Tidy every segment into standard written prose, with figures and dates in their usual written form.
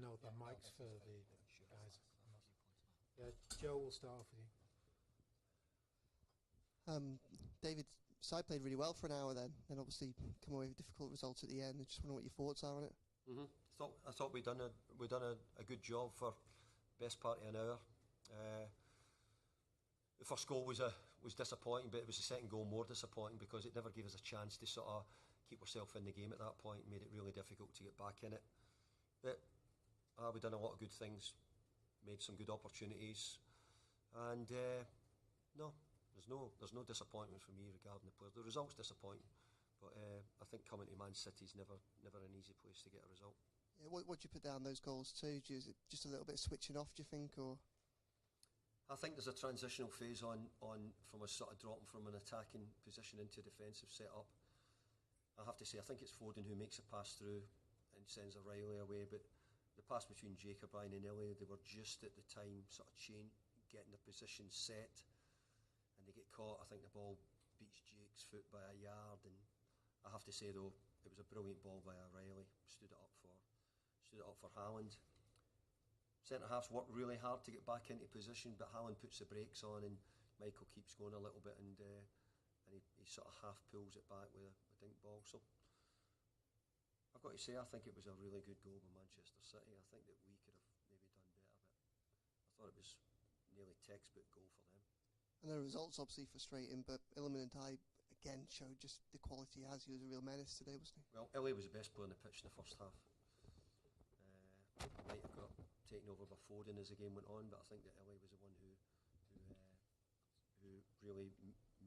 know the mic's for the guys. Yeah, Joe, we'll start off with you. David, side played really well for an hour then, and obviously come away with difficult results at the end. I just wonder what your thoughts are on it. I thought we'd done a good job for best part of an hour. The first goal was disappointing, but it was the second goal more disappointing because it never gave us a chance to sort of keep ourselves in the game at that point. Made it really difficult to get back in it. But we've done a lot of good things, made some good opportunities, and no, there's no disappointment for me regarding the players. The result's disappointing, but I think coming to Man City is never an easy place to get a result. Yeah, what do you put down those goals to? Is it just a little bit of switching off, do you think, or? I think there's a transitional phase on from us sort of dropping from an attacking position into a defensive set-up. I have to say, I think it's Foden who makes a pass through and sends a Riley away, but the pass between Jacob, Ryan and Elliot, they were just at the time sort of getting the position set, and they get caught. I think the ball beats Jake's foot by a yard, and I have to say though, it was a brilliant ball by Riley. Stood it up for Haaland. Centre halves worked really hard to get back into position, but Haaland puts the brakes on, and Michael keeps going a little bit, and he sort of half pulls it back with a dink ball. So I've got to say, I think it was a really good goal by Manchester City. I think that we could have maybe done better, but I thought it was nearly textbook goal for them. And the results obviously frustrating, but Iliman and Ty again showed just the quality he has. He was a real menace today, wasn't he? Well, Illy was the best player on the pitch in the first half. Might have got taken over by Foden as the game went on, but I think that Illy was the one who really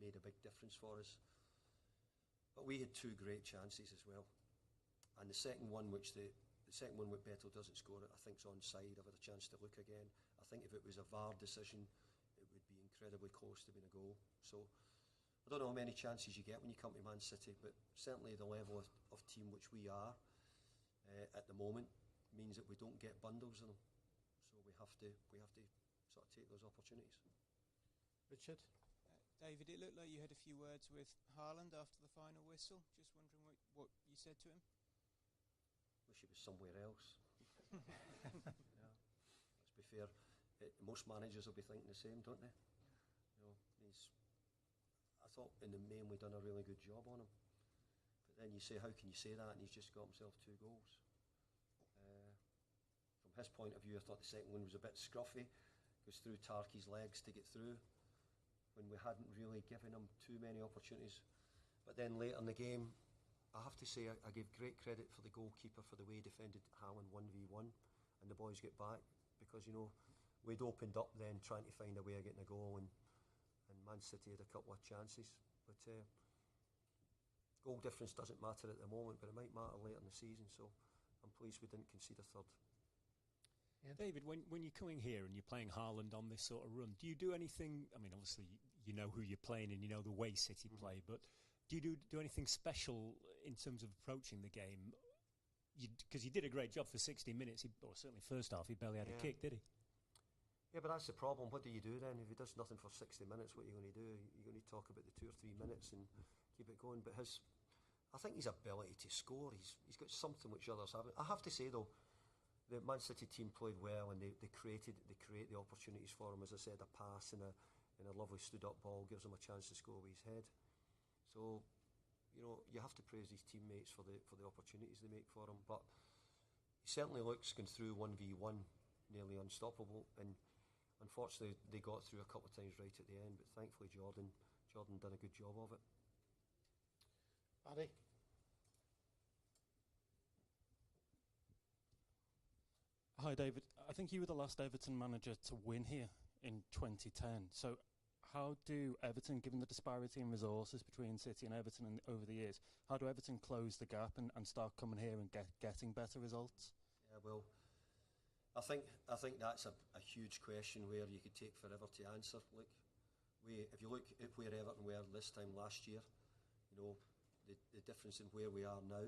made a big difference for us. But we had two great chances as well, and the second one which Beto doesn't score it, I think's onside. I've had a chance to look again. I think if it was a VAR decision, it would be incredibly close to being a goal. So I don't know how many chances you get when you come to Man City, but certainly the level of team which we are at the moment means that we don't get bundles of them. So we have to sort of take those opportunities. Richard? David, it looked like you had a few words with Haaland after the final whistle. Just wondering what you said to him. Wish he was somewhere else. Yeah. Let's be fair. Most managers will be thinking the same, don't they? You know, I thought in the main we'd done a really good job on him. But then you say, how can you say that? And he's just got himself 2 goals. From his point of view, I thought the second one was a bit scruffy. Goes through Tarky's legs to get through when we hadn't really given him too many opportunities. But then later in the game, I have to say I gave great credit for the goalkeeper for the way he defended Haaland 1v1, and the boys get back, because you know we'd opened up then trying to find a way of getting a goal, and Man City had a couple of chances. But goal difference doesn't matter at the moment, but it might matter later in the season, so I'm pleased we didn't concede a third. Yeah. David, when you're coming here and you're playing Haaland on this sort of run, do you do anything? I mean, obviously you know who you're playing and you know the way City play, but do you do anything special in terms of approaching the game? Because you did a great job for 60 minutes, or certainly first half, he barely had a kick, did he? Yeah, but that's the problem. What do you do then? If he does nothing for 60 minutes, what are you going to do? You're going to talk about the 2 or 3 minutes and keep it going. But I think his ability to score, he's got something which others haven't. I have to say though, the Man City team played well, and they create the opportunities for him. As I said, a pass and a lovely stood-up ball gives him a chance to score with his head. So, you know, you have to praise his teammates for the opportunities they make for him. But he certainly looks, going through 1v1, nearly unstoppable. And unfortunately, they got through a couple of times right at the end. But thankfully, Jordan done a good job of it. Paddy? Hi David, I think you were the last Everton manager to win here in 2010. So how do Everton, given the disparity in resources between City and Everton over the years, how do Everton close the gap and start coming here and getting better results? Yeah, well, I think that's a huge question where you could take forever to answer. Look, if you look at where Everton were this time last year, you know, the difference in where we are now,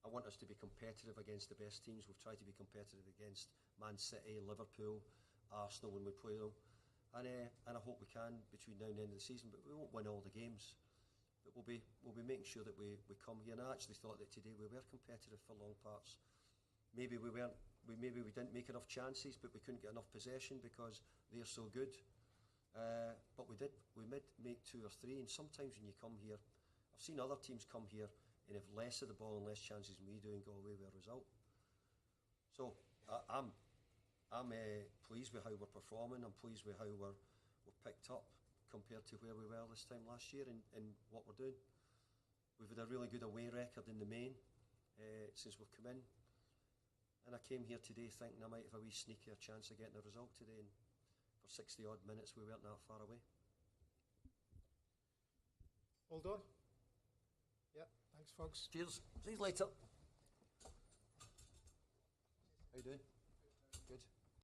I want us to be competitive against the best teams. We've tried to be competitive against Man City, Liverpool, Arsenal when we play them, and I hope we can between now and the end of the season. But we won't win all the games. But we'll be making sure that we come here. And I actually thought that today we were competitive for long parts. Maybe we didn't make enough chances, but we couldn't get enough possession because they're so good. But we did. We did make 2 or 3. And sometimes when you come here, I've seen other teams come here and have less of the ball and less chances than we do and go away with a result. So I'm pleased with how we're performing. I'm pleased with how we're picked up compared to where we were this time last year and what we're doing. We've had a really good away record in the main since we've come in. And I came here today thinking I might have a wee sneakier chance of getting a result today. And for 60 odd minutes we weren't that far away. All done? Yeah, thanks folks. Cheers. See you later. How you doing? Good.